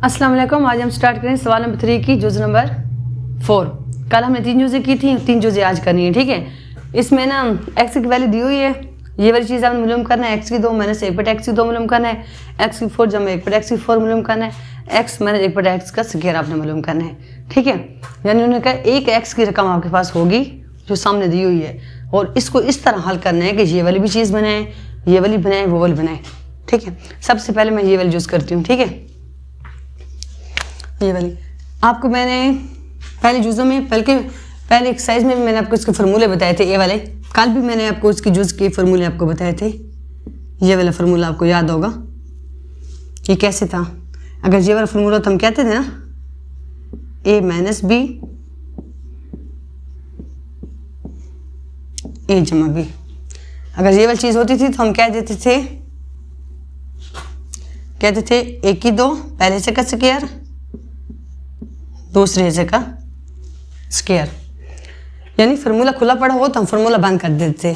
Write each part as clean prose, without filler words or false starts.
अस्सलाम वालेकुम। आज हम स्टार्ट करें सवाल नंबर 3 की जुज़ नंबर 4। कल हमने 3 जुज़ें की थी, 3 जुज़ें आज करनी है, ठीक है। इसमें ना एक्स की वैल्यू दी हुई है, ये वाली चीज़ आपने मालूम करना है। एक्स की 2 माइनस 1/x की 2 मालूम करना है। एक्स की 4 जमा 1/x की 4 मालूम करना है। एक्स माइनस 1/x का स्क्वायर आपने मालूम करना है, ठीक है। यानी उन्होंने कहा एक एक्स की रकम आपके पास होगी जो सामने दी हुई है, और इसको इस तरह हल करना है कि ये वाली भी चीज़ बनाए, ये वाली बनाए, वो वाली बनाए, ठीक है। सबसे पहले मैं ये वाली यूज़ करती हूँ, ठीक है। ये वाली आपको मैंने पहले जुज़ों में पहले एक्सरसाइज में भी मैंने आपको इसके फार्मूले बताए थे। ये वाले कल भी मैंने आपको इसकी जुज़ के फार्मूले आपको बताए थे। ये वाला फार्मूला आपको याद होगा, ये कैसे था। अगर ये वाला फार्मूला तो हम कहते थे ना a माइनस बी a जमा बी। अगर ये वाली चीज़ होती थी तो हम कहते थे a की 2 पहले से का स्क्वायर दूसरे हिस्से का स्क्वायर। यानी फार्मूला खुला पड़ा हो तो हम फार्मूला बंद कर देते थे।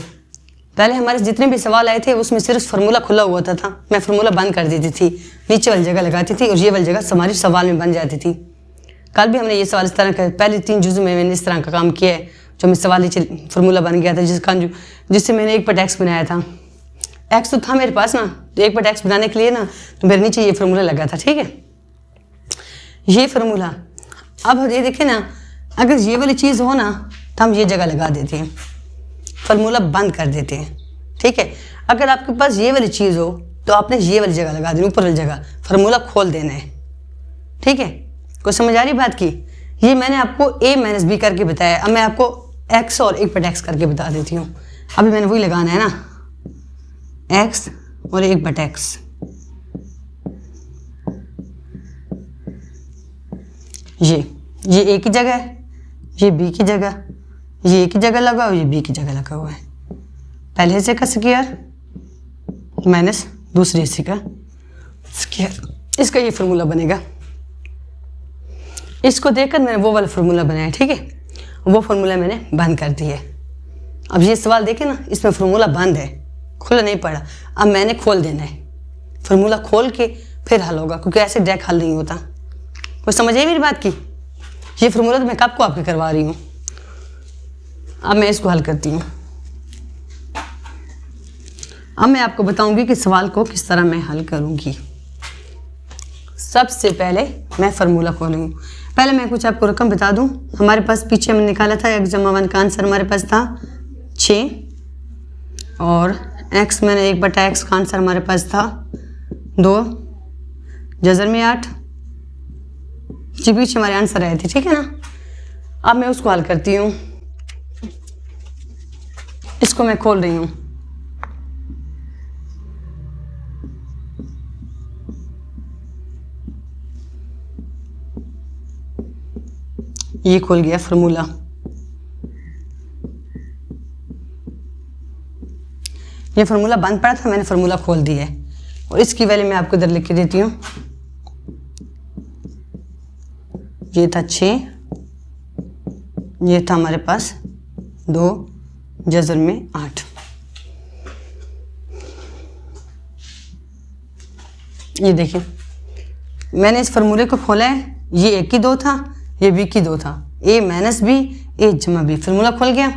पहले हमारे जितने भी सवाल आए थे उसमें सिर्फ फार्मूला खुला हुआ था, मैं फार्मूला बंद कर देती थी, नीचे वाली जगह लगाती थी और ये वाली जगह हमारी सवाल में बन जाती थी। कल भी हमने ये सवाल इस तरह का पहले 3 जुज़ में मैंने इस तरह का काम किया है, जो मैं सवाल नीचे फार्मूला बन गया था जिससे मैंने 1/x बनाया था। एक्स तो था मेरे पास ना, तो 1/x बनाने के लिए ना तो मेरे नीचे ये फार्मूला लगा था, ठीक है। ये फार्मूला अब ये देखें ना, अगर ये वाली चीज़ हो ना तो हम ये जगह लगा देते हैं, फार्मूला बंद कर देते हैं, ठीक है। अगर आपके पास ये वाली चीज़ हो तो आपने ये वाली जगह लगा देनी, ऊपर वाली जगह फार्मूला खोल देना है, ठीक है। कोई समझ आ रही बात की। ये मैंने आपको a माइनस बी करके बताया, अब मैं आपको x और 1/x करके बता देती हूँ। अभी मैंने वही लगाना है ना, x और 1/x। ये a की जगह है, ये b की जगह, ये a की जगह लगा और ये b की जगह लगा हुआ है। पहले हिस्से का स्क्वायर माइनस दूसरे हिस्से का स्क्वायर, इसका ये फार्मूला बनेगा। इसको देखकर मैंने वो वाला फार्मूला बनाया, ठीक है। वो फार्मूला मैंने बंद कर दिया। अब ये सवाल देखें ना, इसमें फार्मूला बंद है, खुला नहीं पड़ा। अब मैंने खोल देना है, फार्मूला खोल के फिर हल होगा, क्योंकि ऐसे डायरेक्ट हल नहीं होता। कोई समझ आई मेरी बात की। ये फार्मूला तो मैं कब को आपके करवा रही हूँ। अब मैं इसको हल करती हूँ। अब मैं आपको बताऊंगी कि सवाल को किस तरह मैं हल करूंगी। सबसे पहले मैं फार्मूला खोलूँगी। पहले मैं कुछ आपको रकम बता दूं। हमारे पास पीछे हमने निकाला था x जमा 1 का आंसर हमारे पास था 6, और x मैंने 1/x का आंसर हमारे पास था 2 जज़र में 8। जी पीछे हमारे आंसर आए थे, ठीक है ना। अब मैं उसको हल करती हूँ। इसको मैं खोल रही हूँ। ये खोल गया फार्मूला। ये फार्मूला बंद पड़ा था, मैंने फार्मूला खोल दिया है, और इसकी वैल्यू मैं आपको इधर लिख के देती हूँ। ये था 6, ये था हमारे पास 2 जज़र में 8। ये देखिए मैंने इस फार्मूले को खोला है। ये a की 2 था, ये b की 2 था, a माइनस बी a जमा बी। फार्मूला खुल गया।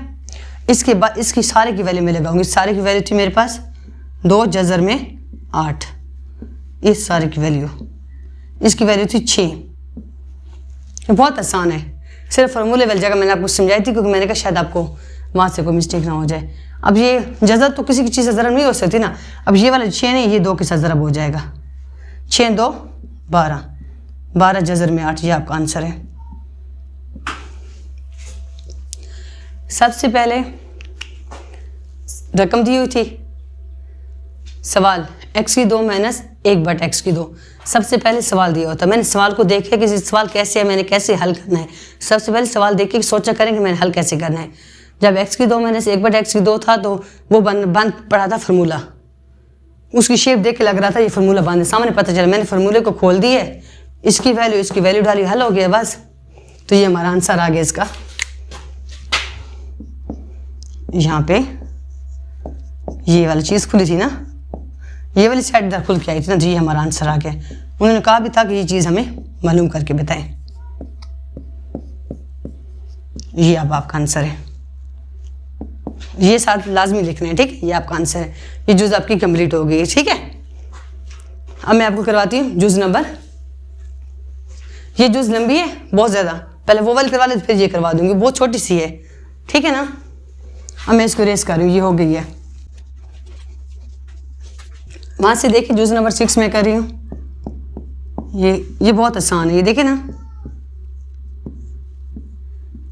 इसके बाद इसकी सारे की वैल्यू मैं लगाऊंगी। सारे की वैल्यू थी मेरे पास 2 जज़र में 8। इस सारे की वैल्यू, इसकी वैल्यू थी 6। बहुत आसान है, सिर्फ फार्मूले वाली जगह मैंने आपको समझाई थी, क्योंकि मैंने कहा शायद आपको वहाँ से कोई मिस्टेक ना हो जाए। अब ये जज़र तो किसी की चीज़ से ज़रब नहीं हो सकती ना। अब ये वाला 6 नहीं, ये 2 के साथ ज़रब हो जाएगा। 6 2 12, 12 जज़र में 8, ये आपका आंसर है। सबसे पहले रकम दी हुई थी, सवाल x की 2 माइनस 1/x की 2। सबसे पहले सवाल दिया होता, मैंने सवाल को देखा कि सवाल कैसे है, मैंने कैसे हल करना है। सबसे पहले सवाल देख के सोचा करें कि मैंने हल कैसे करना है। जब x की 2 माइनस 1/x की 2 था तो वो बंद पड़ा था फार्मूला, उसकी शेप देख के लग रहा था ये फार्मूला बंद है। सामने पता चला, मैंने फार्मूले को खोल दी है, इसकी वैल्यू डाली, हल हो गया बस। तो ये हमारा आंसर आ गया इसका। यहाँ पे ये वाली चीज़ खुली थी ना, ये वाली साइड इधर खुल के आई थी ना, जी हमारा आंसर आ गया। उन्होंने कहा भी था कि ये चीज़ हमें मालूम करके बताएं। ये अब आपका आंसर है, ये साथ लाजमी लिखना है, ठीक है। ये आपका आंसर है, ये जुज़ आपकी कंप्लीट हो गई है, ठीक है। अब मैं आपको करवाती हूँ जुज़ नंबर, ये जुज़ लंबी है बहुत ज़्यादा, पहले वो वाली करवा ले फिर ये करवा दूंगी, बहुत छोटी सी है, ठीक है ना। अब मैं इसको रेस कर रही हूँ, ये हो गई है। वहाँ से देखिए जुज़ नंबर 6 में कर रही हूँ, ये बहुत आसान है, ये देखिए ना,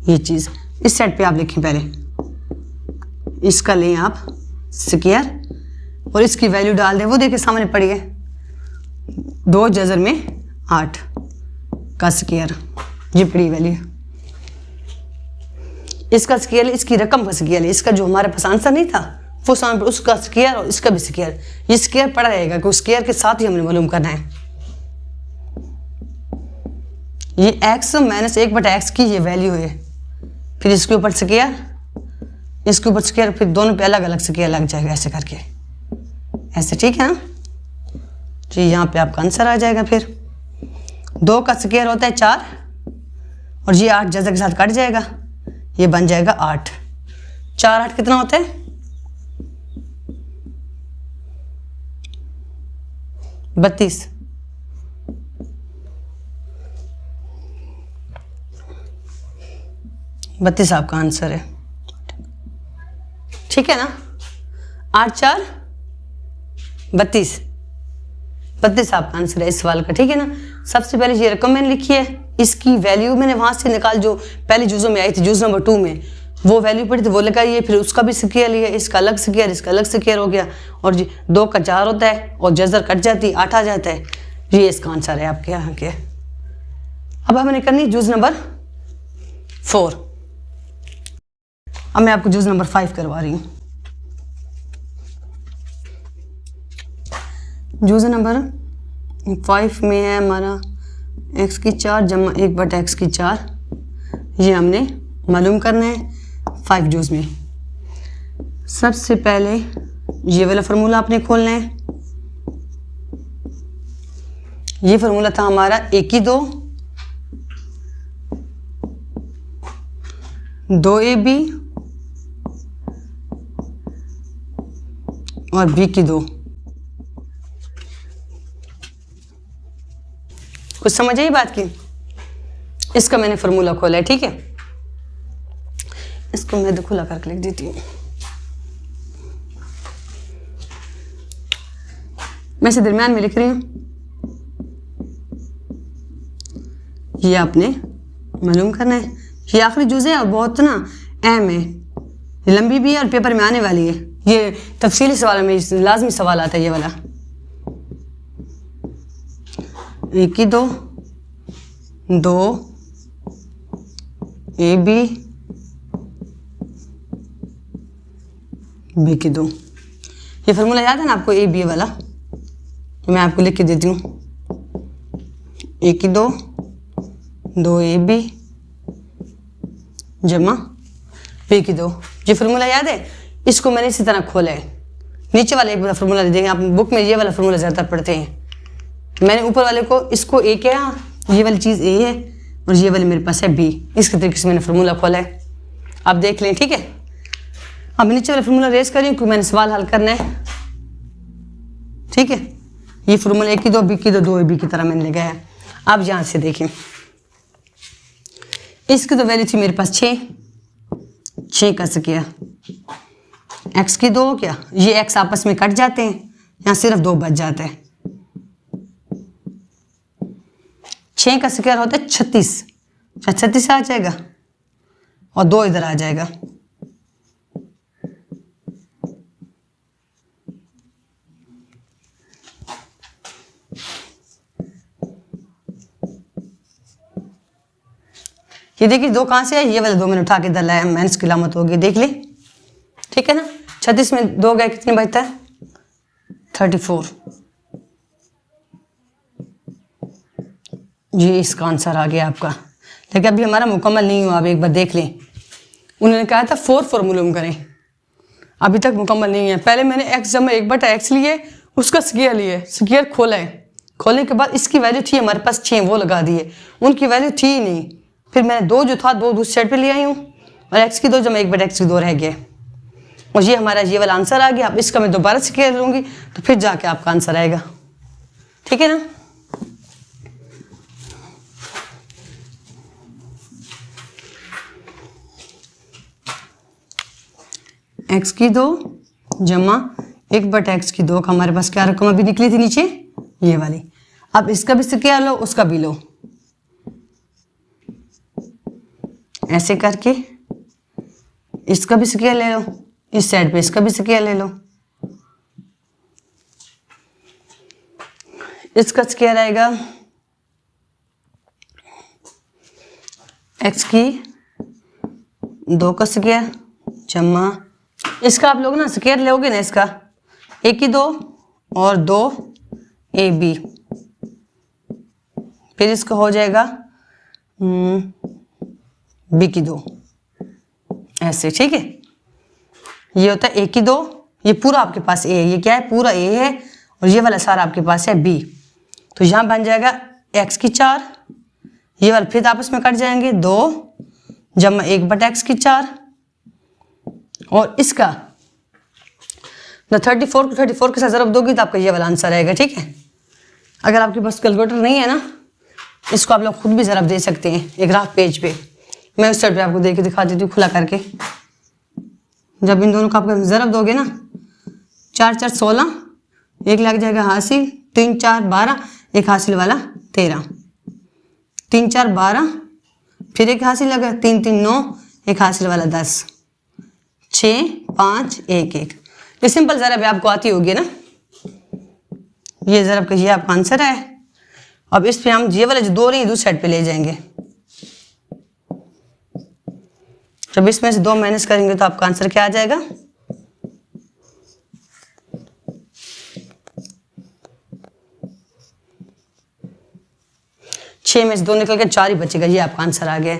ये चीज़ इस सेट पे आप लिखें, पहले इसका लें आप स्क्वायर और इसकी वैल्यू डाल दें, वो देखिए सामने पड़ी है 2 जज़र में 8 का स्क्वायर, ये पड़ी वैल्यू। इसका स्क्वायर, इसकी रकम का स्क्वायर है, इसका जो हमारे पास आंसर नहीं था वो सामने, उसका स्क्वायर और इसका भी स्क्वायर, ये स्क्वायर पड़ा रहेगा कि उस स्क्वायर के साथ ही हमने मालूम करना है। ये x माइनस 1/x की ये वैल्यू है, फिर इसके ऊपर स्क्वायर, इसके ऊपर स्क्वायर, फिर दोनों पे अलग अलग स्क्वायर लग जाएगा ऐसे करके, ऐसे, ठीक है ना। जी यहाँ पे आपका आंसर आ जाएगा। फिर 2 का स्क्वायर होता है 4 और ये 8 जज़र के साथ कट जाएगा, ये बन जाएगा 8। 4 8 कितना होता है 32। बत्तीस आपका आंसर है, ठीक है ना। 8 4 32, 32 आपका आंसर है इस सवाल का, ठीक है ना। सबसे पहले ये रकम मैंने लिखी है, इसकी वैल्यू मैंने वहाँ से निकाल, जो पहले जुज़ों में आई थी, जुज़ नंबर 2 में वो वैल्यू पड़ी थी वो लगाइए, फिर उसका भी स्क्वायर लिया, इसका अलग स्क्वायर, इसका अलग स्क्वायर हो गया, और 2 का 4 होता है और जज़र कट जाती 8 आ जाता है, ये इसका आंसर है आपके यहाँ के। अब हमने करनी जुज़ नंबर 4। अब मैं आपको जुज़ नंबर 5 करवा रही हूँ। जुज़ नंबर 5 में है हमारा x की 4 जमा 1/x की 4, ये हमने मालूम करना है 5 जुज़ में। सबसे पहले ये वाला फार्मूला आपने खोलना है, ये फार्मूला था हमारा a की 2 2ab और b की 2। कुछ समझ आई बात की? इसका मैंने फार्मूला खोला है, ठीक है। इसको मैं खुला करके लिख देती हूँ। मैं इसे दरम्यान में लिख रही हूँ, ये आपने मालूम करना है। ये आखिरी जुज़ है और बहुत ना अहम है, ये लंबी भी है और पेपर में आने वाली है, ये तफसीली सवाल में लाजमी सवाल आता है ये वाला। 1 की 2 2 ab b की 2। ये फार्मूला याद है ना आपको, ab वाला, मैं आपको लिख के देती हूँ। 1 की 2 2 ab जमा b की 2, ये फार्मूला याद है। इसको मैंने इसी तरह खोला है, नीचे वाले एक फार्मूला दे देंगे आप बुक में, ये वाला फार्मूला ज़्यादातर पढ़ते हैं। मैंने ऊपर वाले को, इसको a किया, ये वाली चीज़ a है और ये वाली मेरे पास है b, इसके तरीके से मैंने फार्मूला खोला है, आप देख लें, ठीक है। अब नीचे वाला फार्मूला रेस करें क्योंकि मैंने सवाल हल करना है, ठीक है। ये फार्मूला 1 की 2 b की 2 2 ab की तरह मैंने लगाया है। आप यहाँ से देखें, इसकी तो वैल्यू थी मेरे पास 6 का स्क्वायर, x की 2 क्या, ये x आपस में कट जाते हैं, यहाँ सिर्फ 2 बच जाता है। 6 का स्क्वायर होता है 36, 36 आ जाएगा और 2 इधर आ जाएगा। ये देखिए 2 कहाँ से है, ये वाले 2 मैंने उठा के इधर लाया, माइनस की अलामत होगी, देख ले, ठीक है ना। 36 में 2 गए कितने बचता है 34, ये इसका आंसर आ गया आपका। लेकिन अभी हमारा मुकम्मल नहीं हुआ, आप एक बार देख लें। उन्होंने कहा था 4 फार्मूला करें, अभी तक मुकम्मल नहीं है। पहले मैंने x जमा 1/x लिए, उसका स्क्वायर लिए, स्क्वायर खोला है, खोलने के बाद इसकी वैल्यू थी हमारे पास 6, वो लगा दिए, उनकी वैल्यू थी ही नहीं। फिर मैंने 2 जो था 2 दूसरी साइड पे ले आई हूँ और x की 2 जमा 1/x की 2 रह गया और ये हमारा ये वाला आंसर आ गया। अब इसका मैं दोबारा स्क्वायर लूँगी तो फिर जाके आपका आंसर आएगा, ठीक है ना। x की 2 जमा 1/x की 2 का हमारे पास क्या रकम अभी निकली थी नीचे, ये वाली। अब इसका भी स्क्वायर लो, उसका भी लो, ऐसे करके इसका भी स्क्वायर ले लो, इस साइड पे इसका भी स्क्वायर ले लो। इसका स्क्वायर आएगा x की 2 का स्क्वायर जमा इसका, आप लोग ना स्क्वायर लोगे ना इसका, a की 2 और 2ab, फिर इसका हो जाएगा b की 2, ऐसे, ठीक है। ये होता है a की 2, ये पूरा आपके पास a है, ये क्या है, पूरा a है और ये वाला सारा आपके पास है b। तो यहाँ बन जाएगा x की 4, ये वाला फिर आपस में कट जाएंगे, 2 जमा 1/x की 4 और इसका 34 को 34 के साथ ज़रब दोगे तो आपका ये वाला आंसर आएगा, ठीक है। अगर आपके पास कैलकुलेटर नहीं है ना, इसको आप लोग खुद भी ज़रब दे सकते हैं एक राफ पेज पे। मैं उस साइड पे आपको दे के दिखा देती हूँ खुला करके। जब इन दोनों का आप ज़रब दोगे ना, 4 4 16, एक लग जाएगा हासिल, 3 4 12, एक हासिल वाला 13, 3 4 12, फिर एक हासिल लगा, 3 3 9, एक हासिल वाला 10, 6 5 1 1। ये सिंपल ज़रब आपको आती होगी ना, ये ज़रब का ये आपका आंसर है। अब इस पे हम ये वाले जो 2 रही दूसरी साइड पे ले जाएंगे। जब इसमें से 2 माइनस करेंगे तो आपका आंसर क्या आ जाएगा, 6 में से 2 निकल के 4 ही बचेगा, ये आपका आंसर आ गया।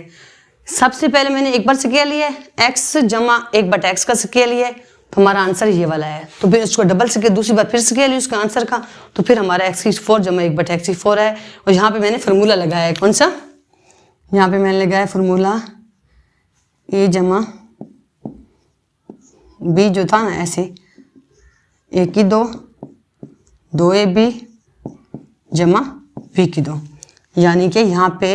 सबसे पहले मैंने एक बार स्क्वायर लिया है, x जमा 1/x का स्क्वायर लिया है, तो हमारा आंसर ये वाला है। तो फिर इसको डबल स्क्वायर दूसरी बार फिर स्क्वायर लिया उसका आंसर का, तो फिर हमारा x की 4 जमा 1/x की 4 है। और यहाँ पे मैंने फार्मूला लगाया है, कौन सा, यहाँ पे मैंने लगाया फार्मूला a जमा b जो था ना ऐसे, a की 2 2ab जमा b की 2, यानी कि यहाँ पे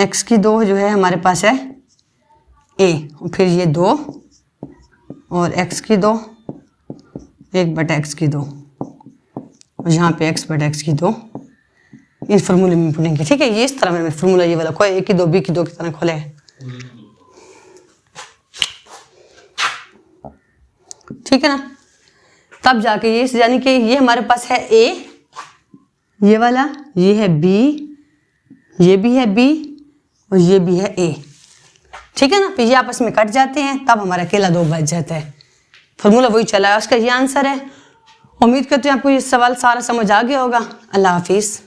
x की 2 जो है हमारे पास है a, फिर ये 2 और x की 2 1/x की 2 और यहाँ पे x/x की 2, इस फार्मूले में पढ़ेंगे, ठीक है। ये इस तरह मैंने फार्मूला ये वाला खोला, a की 2 b की 2 की तरह खोला है, ठीक है ना। तब जाके ये यानी कि ये हमारे पास है a, ये वाला, ये है b, ये भी है b और ये भी है a, ठीक है ना। फिर ये आपस में कट जाते हैं, तब हमारा अकेला 2 बच जाता है। फार्मूला वही चला है, उसका ये आंसर है। उम्मीद करते हैं आपको ये सवाल सारा समझ आ गया होगा। अल्लाह हाफिज़।